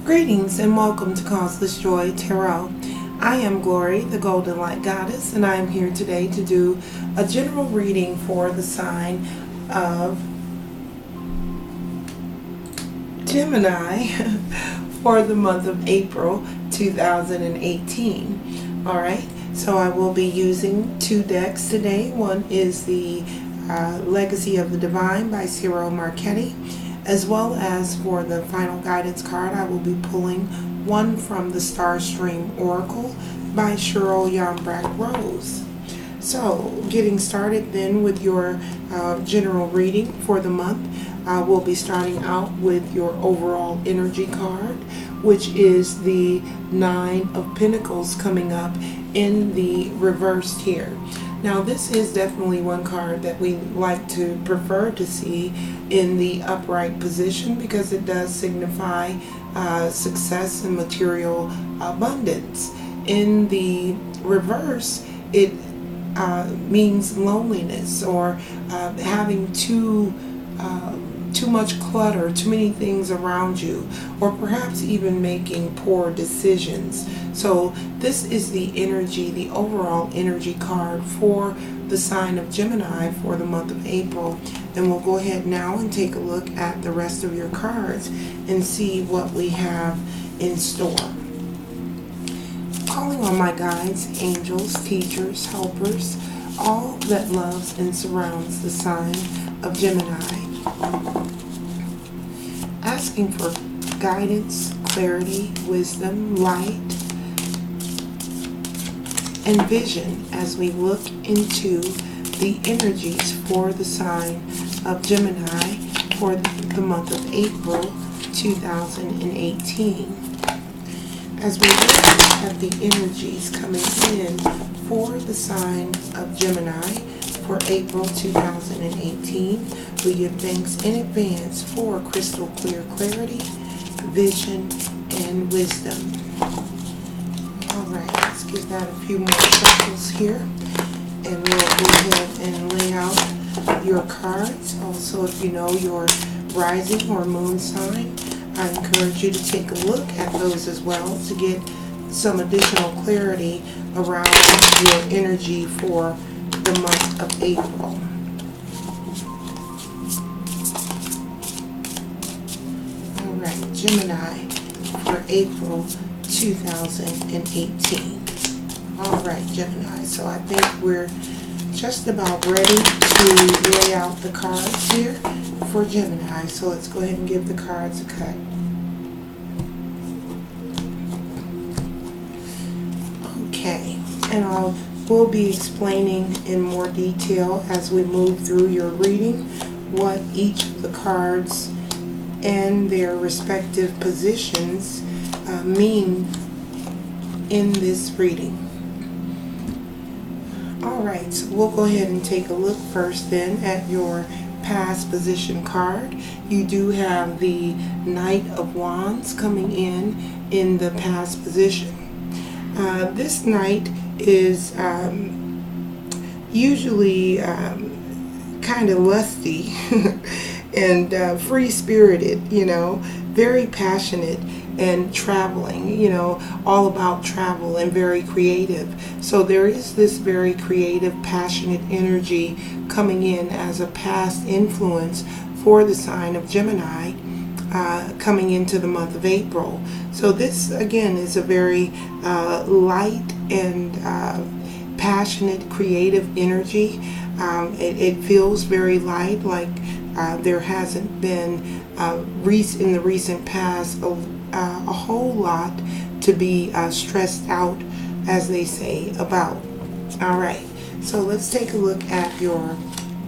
Greetings and welcome to Causeless Joy Tarot. I am Glory, the Golden Light Goddess, and I am here today to do a general reading for the sign of Gemini for the month of April 2018. Alright, so I will be using two decks today. One is the Legacy of the Divine by Ciro Marchetti, as well as for the final guidance card I will be pulling one from the Starstream Oracle by Cheryl Yambrack Rose. So getting started then with your general reading for the month, we'll be starting out with your overall energy card, which is the Nine of Pentacles coming up in the reversed here. Now this is definitely one card that we like to prefer to see in the upright position because it does signify success and material abundance. In the reverse, it means loneliness or having too much clutter, too many things around you, or perhaps even making poor decisions. So this is the energy, the overall energy card for the sign of Gemini for the month of April. And we'll go ahead now and take a look at the rest of your cards and see what we have in store. Calling on my guides, angels, teachers, helpers, all that loves and surrounds the sign of Gemini. Asking for guidance, clarity, wisdom, light, and vision as we look into the energies for the sign of Gemini for the month of April 2018. As we look at the energies coming in for the sign of Gemini for April 2018, we give thanks in advance for crystal clear clarity, vision, and wisdom. Alright, let's give that a few more shuffles here. And we'll go ahead and lay out your cards. Also, if you know your rising or moon sign, I encourage you to take a look at those as well to get some additional clarity around your energy for the month of April. Alright, Gemini for April 2018. Alright, Gemini, so I think we're just about ready to lay out the cards here for Gemini. So let's go ahead and give the cards a cut. Okay, and we'll be explaining in more detail as we move through your reading what each of the cards and their respective positions mean in this reading. Alright, so we'll go ahead and take a look first then at your past position card. You do have the Knight of Wands coming in the past position. This Knight is usually kind of lusty and free-spirited, you know, very passionate and traveling, you know, all about travel and very creative. So there is this very creative, passionate energy coming in as a past influence for the sign of Gemini coming into the month of April. So this again is a very light and passionate, creative energy. It feels very light, like there hasn't been in the recent past a whole lot to be stressed out, as they say, about. Alright, so let's take a look at your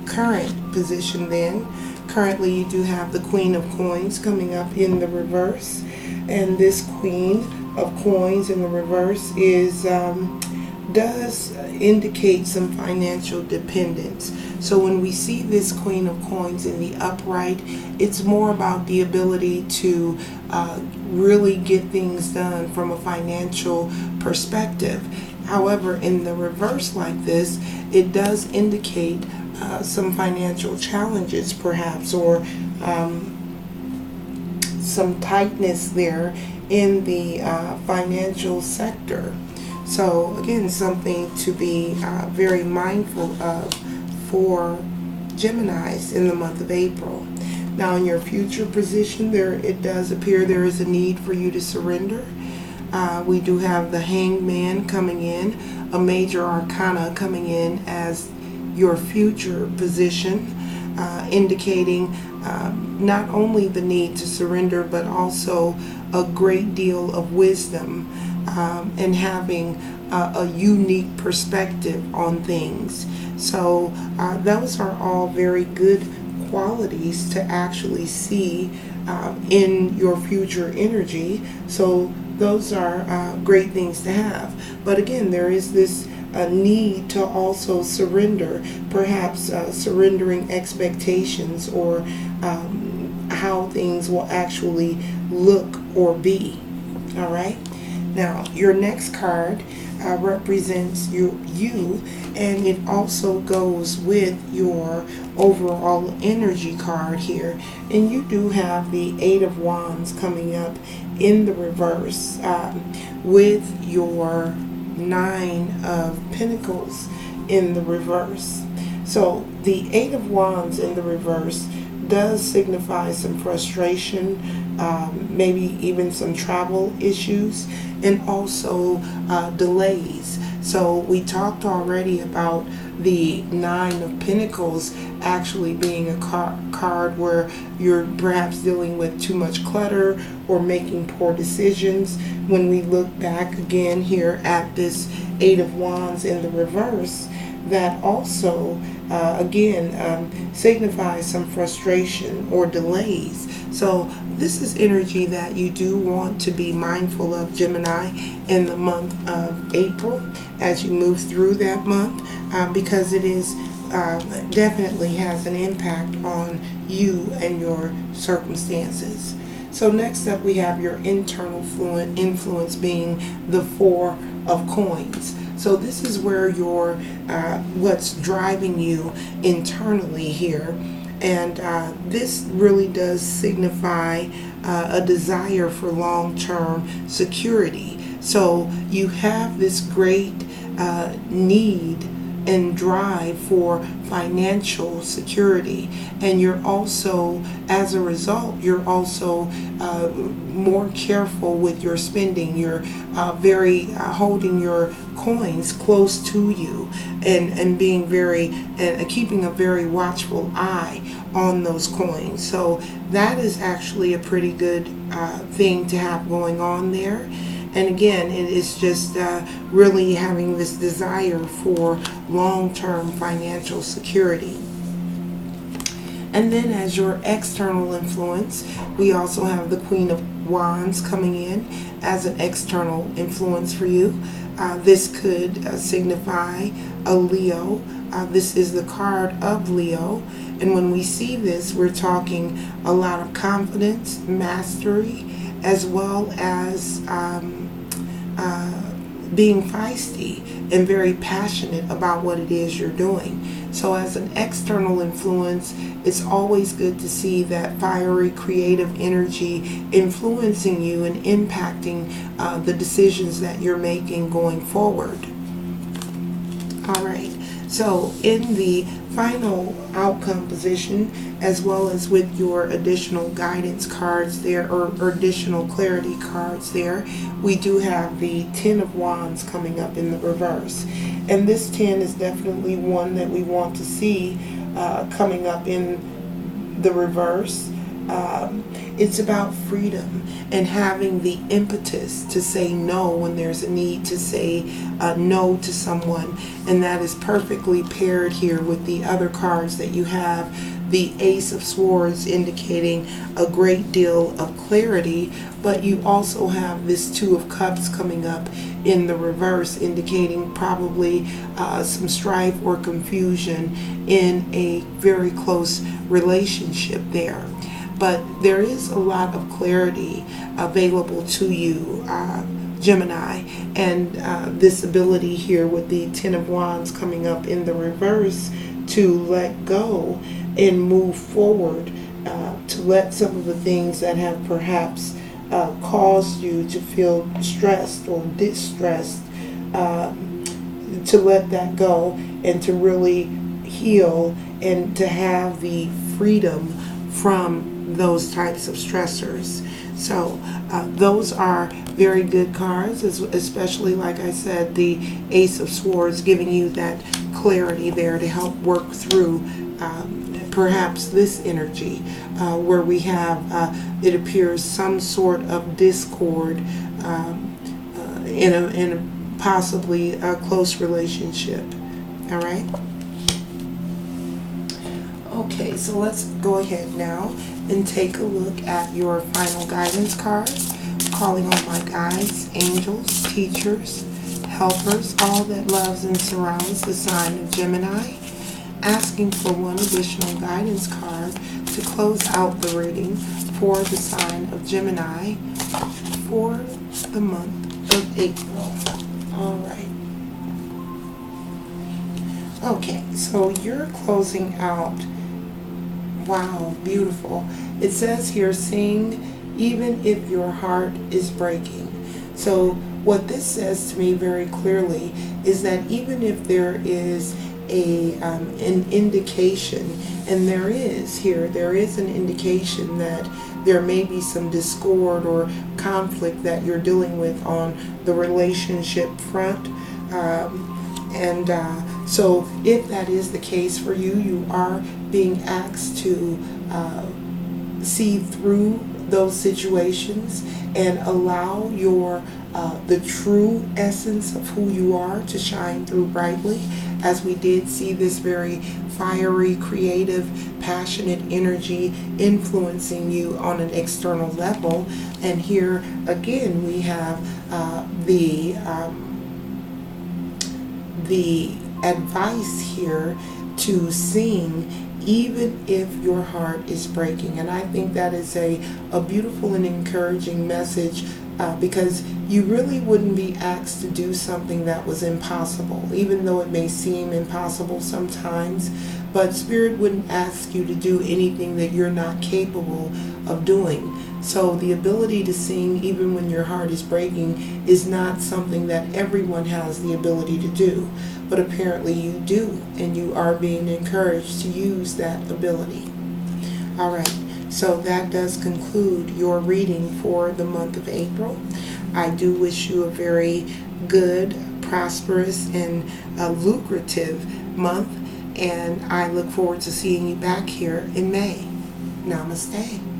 current position then. Currently you do have the Queen of Coins coming up in the reverse, and this Queen of Coins in the reverse is does indicate some financial dependence. So when we see this Queen of Coins in the upright, it's more about the ability to really get things done from a financial perspective. However, in the reverse like this, it does indicate some financial challenges perhaps, or some tightness there in the financial sector. So again, something to be very mindful of for Geminis in the month of April. Now in your future position, it does appear there is a need for you to surrender. We do have the Hangman coming in, a major arcana coming in as your future position, indicating not only the need to surrender, but also a great deal of wisdom and having a unique perspective on things. So those are all very good qualities to actually see in your future energy. So those are great things to have. But again, there is this need to also surrender, perhaps surrendering expectations or how things will actually look or be. All right. Now, your next card represents you, and it also goes with your overall energy card here. And you do have the Eight of Wands coming up in the reverse with your Nine of Pentacles in the reverse. So the Eight of Wands in the reverse does signify some frustration, maybe even some travel issues, and also delays. So we talked already about the Nine of Pentacles actually being a card where you're perhaps dealing with too much clutter or making poor decisions. When we look back again here at this Eight of Wands in the reverse, that also again signifies some frustration or delays. So this is energy that you do want to be mindful of, Gemini, in the month of April as you move through that month, because it is definitely has an impact on you and your circumstances. So next up we have your internal influence being the Four of Coins. So this is where your what's driving you internally here. And this really does signify a desire for long-term security. So you have this great need and drive for financial security, and you're also, as a result, you're also more careful with your spending. You're very holding your coins close to you and being very and keeping a very watchful eye on those coins. So that is actually a pretty good thing to have going on there. And again, it is just really having this desire for long-term financial security. And then as your external influence, we also have the Queen of Wands coming in as an external influence for you. This could signify a Leo. This is the card of Leo. And when we see this, we're talking a lot of confidence, mastery, as well as being feisty and very passionate about what it is you're doing. So as an external influence, it's always good to see that fiery creative energy influencing you and impacting the decisions that you're making going forward. All right. So in the final outcome position, as well as with your additional guidance cards there, or additional clarity cards there, we do have the Ten of Wands coming up in the reverse. And this 10 is definitely one that we want to see coming up in the reverse. It's about freedom and having the impetus to say no when there's a need to say no to someone. And that is perfectly paired here with the other cards that you have. The Ace of Swords indicating a great deal of clarity, but you also have this Two of Cups coming up in the reverse, indicating probably some strife or confusion in a very close relationship there. But there is a lot of clarity available to you, Gemini, and this ability here with the Ten of Wands coming up in the reverse to let go and move forward, to let some of the things that have perhaps caused you to feel stressed or distressed, to let that go and to really heal and to have the freedom from those types of stressors. So those are very good cards, especially, like I said, the Ace of Swords, giving you that clarity there to help work through perhaps this energy where we have, it appears, some sort of discord in a possibly a close relationship. All right. Okay, so let's go ahead now and take a look at your final guidance card. Calling on my guides, angels, teachers, helpers, all that loves and surrounds the sign of Gemini. Asking for one additional guidance card to close out the reading for the sign of Gemini for the month of April. All right. Okay, so you're closing out. Wow, beautiful. It says here, sing even if your heart is breaking. So what this says to me very clearly is that even if there is an indication, and there is an indication that there may be some discord or conflict that you're dealing with on the relationship front. So if that is the case for you, you are being asked to see through those situations and allow your the true essence of who you are to shine through brightly, as we did see this very fiery, creative, passionate energy influencing you on an external level. And here again we have the advice here to sing even if your heart is breaking. And I think that is a beautiful and encouraging message, because you really wouldn't be asked to do something that was impossible, even though it may seem impossible sometimes. But Spirit wouldn't ask you to do anything that you're not capable of doing. So the ability to sing even when your heart is breaking is not something that everyone has the ability to do. But apparently you do, and you are being encouraged to use that ability. All right, so that does conclude your reading for the month of April. I do wish you a very good, prosperous, and lucrative month, and I look forward to seeing you back here in May. Namaste.